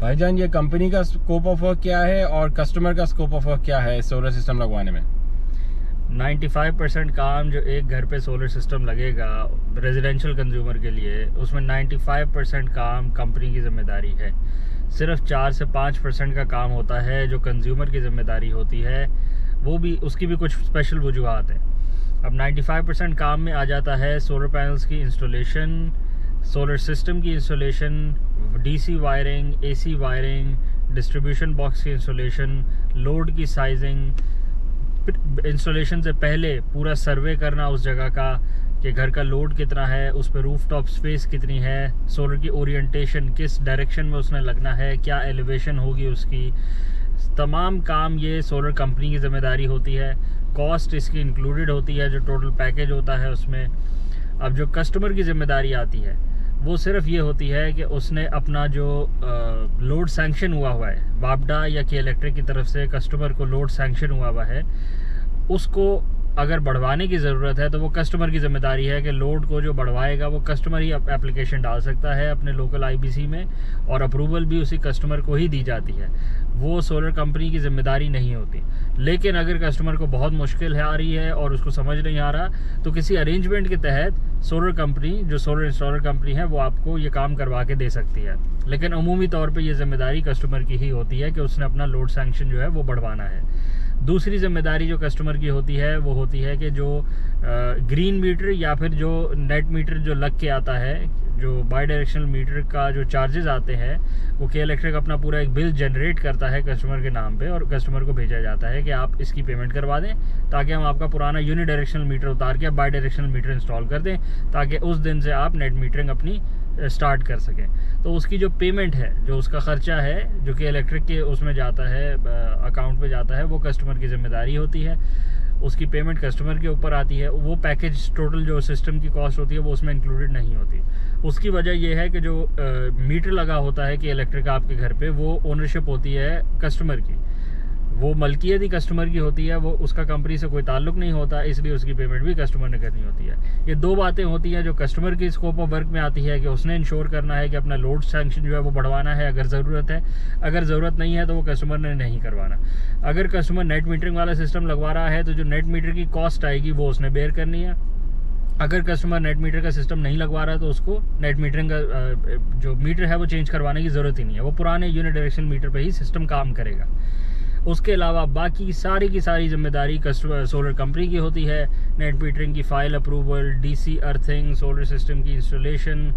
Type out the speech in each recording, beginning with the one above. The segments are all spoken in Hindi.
भाईजान ये कंपनी का स्कोप ऑफ वर्क क्या है और कस्टमर का स्कोप ऑफ वर्क क्या है सोलर सिस्टम लगवाने में? 95% काम जो एक घर पे सोलर सिस्टम लगेगा रेजिडेंशियल कंज्यूमर के लिए, उसमें 95% काम कंपनी की जिम्मेदारी है। सिर्फ 4 से 5% का काम होता है जो कंज्यूमर की जिम्मेदारी होती है, वो भी उसकी भी कुछ स्पेशल वजूहात हैं। अब 95% काम में आ जाता है सोलर पैनल्स की इंस्टॉलेशन, सोलर सिस्टम की installation, DC wiring, AC wiring, distribution box की इंस्टॉलेशन, लोड की साइजिंग, इंस्टॉलेशन से पहले पूरा सर्वे करना उस जगह का कि घर का लोड कितना है, उस पर रूफ टॉप स्पेस कितनी है, सोलर की ओरिएंटेशन किस डायरेक्शन में उसने लगना है, क्या एलिवेशन होगी उसकी, तमाम काम ये सोलर कंपनी की ज़िम्मेदारी होती है। कॉस्ट इसकी इंक्लूडेड होती है जो टोटल पैकेज होता है उसमें। अब जो कस्टमर की ज़िम्मेदारी आती है वो सिर्फ ये होती है कि उसने अपना जो लोड सैंक्शन हुआ है वापडा या के इलेक्ट्रिक की तरफ से कस्टमर को लोड सैंक्शन हुआ है, उसको अगर बढ़वाने की ज़रूरत है तो वो कस्टमर की ज़िम्मेदारी है कि लोड को जो बढ़वाएगा वो कस्टमर ही एप्लीकेशन डाल सकता है अपने लोकल आईबीसी में, और अप्रूवल भी उसी कस्टमर को ही दी जाती है, वो सोलर कंपनी की ज़िम्मेदारी नहीं होती। लेकिन अगर कस्टमर को बहुत मुश्किल है आ रही है और उसको समझ नहीं आ रहा तो किसी अरेंजमेंट के तहत सोलर कंपनी जो सोलर इंस्टॉलर कंपनी है वो आपको ये काम करवा के दे सकती है। लेकिन अमूमी तौर पे ये ज़िम्मेदारी कस्टमर की ही होती है कि उसने अपना लोड सैंक्शन जो है वो बढ़वाना है। दूसरी ज़िम्मेदारी जो कस्टमर की होती है वो होती है कि जो ग्रीन मीटर या फिर जो नेट मीटर जो लग के आता है, जो बाई डायरेक्शनल मीटर का जो चार्जेस आते हैं, वो के इलेक्ट्रिक अपना पूरा एक बिल जनरेट करता है कस्टमर के नाम पे और कस्टमर को भेजा जाता है कि आप इसकी पेमेंट करवा दें ताकि हम आपका पुराना यूनि डायरेक्शनल मीटर उतार के बाई डायरेक्शनल मीटर इंस्टॉल कर दें ताकि उस दिन से आप नेट मीटरिंग अपनी स्टार्ट कर सकें। तो उसकी जो पेमेंट है, जो उसका ख़र्चा है जो कि इलेक्ट्रिक के उसमें जाता है, अकाउंट पे जाता है, वो कस्टमर की ज़िम्मेदारी होती है। उसकी पेमेंट कस्टमर के ऊपर आती है। वो पैकेज टोटल जो सिस्टम की कॉस्ट होती है वो उसमें इंक्लूडेड नहीं होती। उसकी वजह यह है कि जो मीटर लगा होता है कि इलेक्ट्रिक आपके घर पे, वो ओनरशिप होती है कस्टमर की, वो मलकियत ही कस्टमर की होती है, वो उसका कंपनी से कोई ताल्लुक नहीं होता, इसलिए उसकी पेमेंट भी कस्टमर ने करनी होती है। ये दो बातें होती हैं जो कस्टमर की स्कोप ऑफ वर्क में आती है कि उसने इंश्योर करना है कि अपना लोड सैंक्शन जो है वो बढ़वाना है अगर ज़रूरत है, अगर ज़रूरत नहीं है तो वो कस्टमर ने नहीं करवाना। अगर कस्टमर नेट मीटरिंग वाला सिस्टम लगवा रहा है तो जो नेट मीटर की कॉस्ट आएगी वो उसने बेयर करनी है। अगर कस्टमर नेट मीटर का सिस्टम नहीं लगवा रहा है तो उसको नेट मीटरिंग का जो मीटर है वो चेंज करवाने की ज़रूरत ही नहीं है, वो पुराने यूनिट डायरेक्शन मीटर पे ही सिस्टम काम करेगा। उसके अलावा बाकी सारी की सारी जिम्मेदारी कस्टमर सोलर कंपनी की होती है। नेट मीटरिंग की file approval, DC earthing, solar system की इंस्टॉलेशन,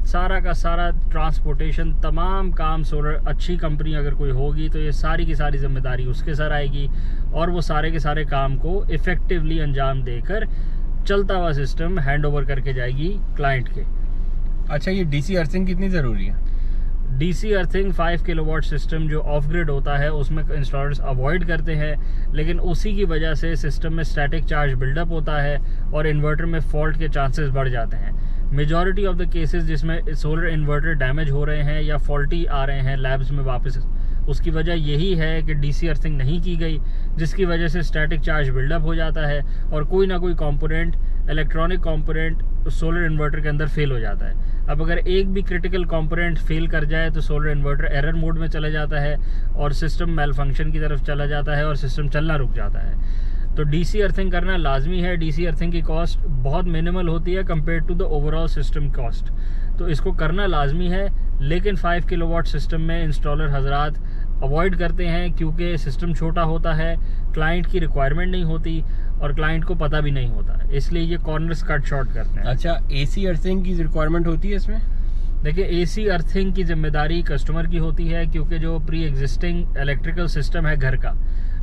सारा का सारा ट्रांसपोर्टेशन, तमाम काम सोलर अच्छी कंपनी अगर कोई होगी तो ये सारी की सारी जिम्मेदारी उसके सर आएगी और वो सारे के सारे काम को इफ़ेक्टिवली अंजाम देकर चलता हुआ सिस्टम हैंड ओवर करके जाएगी क्लाइंट के। अच्छा, ये डीसी अर्थिंग कितनी ज़रूरी है? डीसी अर्थिंग 5 किलोवाट सिस्टम जो ऑफ ग्रिड होता है उसमें इंस्टॉलर्स अवॉइड करते हैं, लेकिन उसी की वजह से सिस्टम में स्टैटिक चार्ज बिल्डअप होता है और इन्वर्टर में फॉल्ट के चांसेस बढ़ जाते हैं। मेजॉरिटी ऑफ द केसेस जिसमें सोलर इन्वर्टर डैमेज हो रहे हैं या फॉल्टी आ रहे हैं लैब्स में वापस, उसकी वजह यही है कि डीसी अर्थिंग नहीं की गई, जिसकी वजह से स्टैटिक चार्ज बिल्डअप हो जाता है और कोई ना कोई component, electronic component solar inverter के अंदर फेल हो जाता है। अब अगर एक भी क्रिटिकल कंपोनेंट फेल कर जाए तो सोलर इन्वर्टर एरर मोड में चला जाता है और सिस्टम मेल फंक्शन की तरफ चला जाता है और सिस्टम चलना रुक जाता है। तो डीसी अर्थिंग करना लाजमी है। डीसी अर्थिंग की कॉस्ट बहुत मिनिमल होती है compare to the overall system cost, तो इसको करना लाजमी है। लेकिन 5 किलोवाट सिस्टम में इंस्टॉलर हजरात अवॉइड करते हैं क्योंकि सिस्टम छोटा होता है, क्लाइंट की रिक्वायरमेंट नहीं होती और क्लाइंट को पता भी नहीं होता, इसलिए ये कॉर्नर्स कट शॉर्ट करते हैं। अच्छा, एसी अर्थिंग की रिक्वायरमेंट होती है इसमें? देखिए, एसी अर्थिंग की जिम्मेदारी कस्टमर की होती है क्योंकि जो प्री एग्जिस्टिंग इलेक्ट्रिकल सिस्टम है घर का,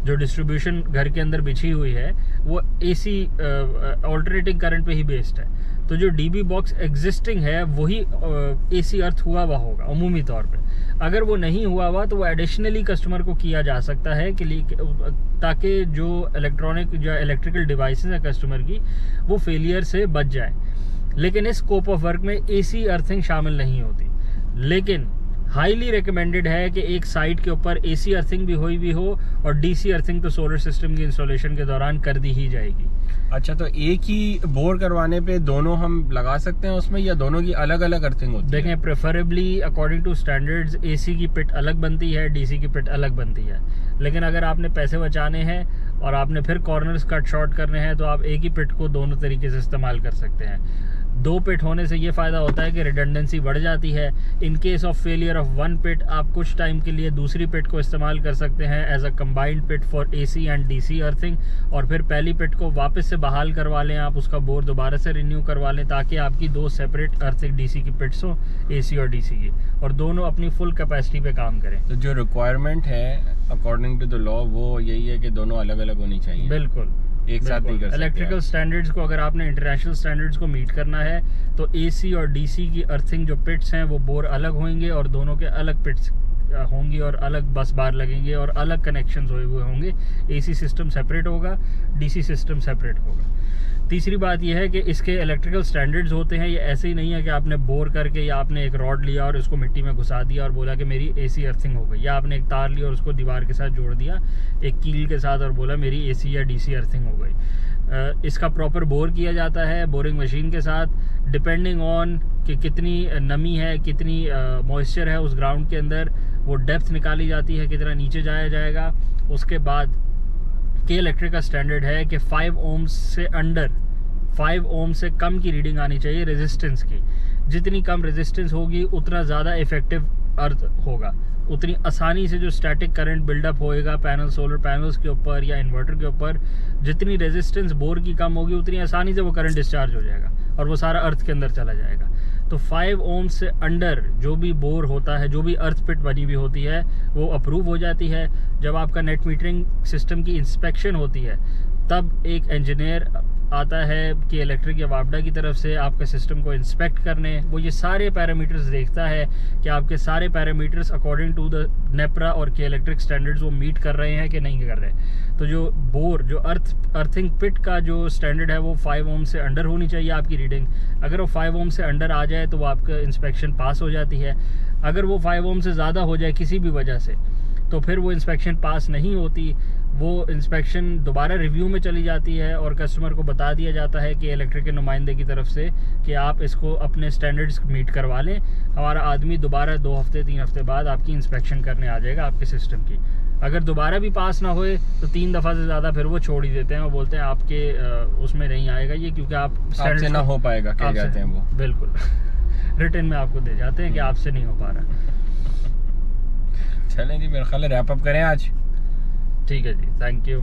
जो डिस्ट्रीब्यूशन घर के अंदर बिछी हुई है, वो एसी ऑल्टरनेटिंग करंट पे ही बेस्ड है। तो जो डीबी बॉक्स एग्जिस्टिंग है वही एसी अर्थ हुआ हुआ होगा अमूमी तौर पे। अगर वो नहीं हुआ हुआ तो वो एडिशनली कस्टमर को किया जा सकता है कि ताकि जो इलेक्ट्रिकल डिवाइसेस है कस्टमर की वो फेलियर से बच जाए। लेकिन इस स्कोप ऑफ वर्क में एसी अर्थिंग शामिल नहीं होती। लेकिन हाईली रिकमेंडेड है कि एक साइट के ऊपर AC अर्थिंग भी हुई हो और DC अर्थिंग तो सोलर सिस्टम की इंस्टॉलेशन के दौरान कर दी ही जाएगी। अच्छा, तो एक ही बोर करवाने पे दोनों हम लगा सकते हैं उसमें, या दोनों की अलग अलग अर्थिंग होती है? देखें, preferably according to standards AC की पिट अलग बनती है, DC की पिट अलग बनती है। लेकिन अगर आपने पैसे बचाने हैं और आपने फिर कॉर्नर्स कट शॉर्ट करने हैं तो आप एक ही पिट को दोनों तरीके से इस्तेमाल कर सकते हैं। दो पिट होने से ये फ़ायदा होता है कि रिडंडेंसी बढ़ जाती है। In case of failure of one pit आप कुछ टाइम के लिए दूसरी पिट को इस्तेमाल कर सकते हैं as a combined pit for AC and DC earthing, और फिर पहली पिट को वापस से बहाल करवा लें, आप उसका बोर दोबारा से रिन्यू करवा लें, ताकि आपकी दो सेपरेट अर्थिंग DC की पिट्स हों, AC और DC की, और दोनों अपनी फुल कैपेसिटी पे काम करें। तो जो रिक्वायरमेंट है अकॉर्डिंग टू द लॉ वो यही है कि दोनों अलग अलग होनी चाहिए। बिल्कुल, एक साथ नहीं कर सकते। इलेक्ट्रिकल स्टैंडर्ड्स को अगर आपने इंटरनेशनल स्टैंडर्ड्स को मीट करना है तो AC और DC की अर्थिंग जो पिट्स हैं वो बोर अलग होंगे और दोनों के अलग पिट्स होंगी और अलग बस बार लगेंगे और अलग कनेक्शंस हुए होंगे। AC सिस्टम सेपरेट होगा, DC सिस्टम सेपरेट होगा। तीसरी बात यह है कि इसके इलेक्ट्रिकल स्टैंडर्ड्स होते हैं, ये ऐसे ही नहीं है कि आपने बोर करके या आपने एक रॉड लिया और उसको मिट्टी में घुसा दिया और बोला कि मेरी AC अर्थिंग हो गई, या आपने एक तार लिया और उसको दीवार के साथ जोड़ दिया एक कील के साथ और बोला मेरी AC या DC अर्थिंग हो गई। इसका प्रॉपर बोर किया जाता है बोरिंग मशीन के साथ, डिपेंडिंग ऑन कि कितनी नमी है, कितनी मॉइस्चर है उस ग्राउंड के अंदर, वो डेप्थ निकाली जाती है, कितना नीचे जाया जाएगा। उसके बाद के इलेक्ट्रिक का स्टैंडर्ड है कि 5 ओम्स से अंडर, 5 ओम से कम की रीडिंग आनी चाहिए रेजिस्टेंस की। जितनी कम रेजिस्टेंस होगी उतना ज़्यादा इफेक्टिव अर्थ होगा, उतनी आसानी से जो स्टैटिक करंट बिल्डअप होएगा पैनल, सोलर पैनल्स के ऊपर या इन्वर्टर के ऊपर, जितनी रेजिस्टेंस बोर की कम होगी उतनी आसानी से वो करंट डिस्चार्ज हो जाएगा और वो सारा अर्थ के अंदर चला जाएगा। तो 5 ओम से अंडर जो भी बोर होता है, जो भी अर्थ पिट बनी हुई होती है, वो अप्रूव हो जाती है। जब आपका नेट मीटरिंग सिस्टम की इंस्पेक्शन होती है तब एक इंजीनियर आता है कि इलेक्ट्रिक या वापडा की तरफ से आपके सिस्टम को इंस्पेक्ट करने। वो ये सारे पैरामीटर्स देखता है कि आपके सारे parameters according to the NEPRA और के इलेक्ट्रिक स्टैंडर्ड्स वो मीट कर रहे हैं कि नहीं कर रहे। तो जो बोर, जो अर्थिंग पिट का जो स्टैंडर्ड है वो 5 ओम से अंडर होनी चाहिए आपकी रीडिंग। अगर वो 5 ओम से अंडर आ जाए तो वो आपका इंस्पेक्शन पास हो जाती है। अगर वो 5 ओम से ज़्यादा हो जाए किसी भी वजह से तो फिर वो इंस्पेक्शन पास नहीं होती, वो इंस्पेक्शन दोबारा रिव्यू में चली जाती है और कस्टमर को बता दिया जाता है कि इलेक्ट्रिक के नुमाइंदे की तरफ से कि आप इसको अपने स्टैंडर्ड्स मीट करवा लें। हमारा आदमी दोबारा 2 हफ्ते 3 हफ्ते बाद आपकी इंस्पेक्शन करने आ जाएगा आपके सिस्टम की। अगर दोबारा भी पास ना होए तो 3 दफ़ा से ज़्यादा फिर वो छोड़ ही देते हैं। वो बोलते हैं आपके उसमें नहीं आएगा ये, क्योंकि आप आपसे ना हो पाएगा, कह जाते हैं वो। बिल्कुल रिटर्न में आपको दे जाते हैं कि आपसे नहीं हो पा रहा। चलें जी, मेरा ख्याल है रैप अप करें आज। ठीक है जी, थैंक यू।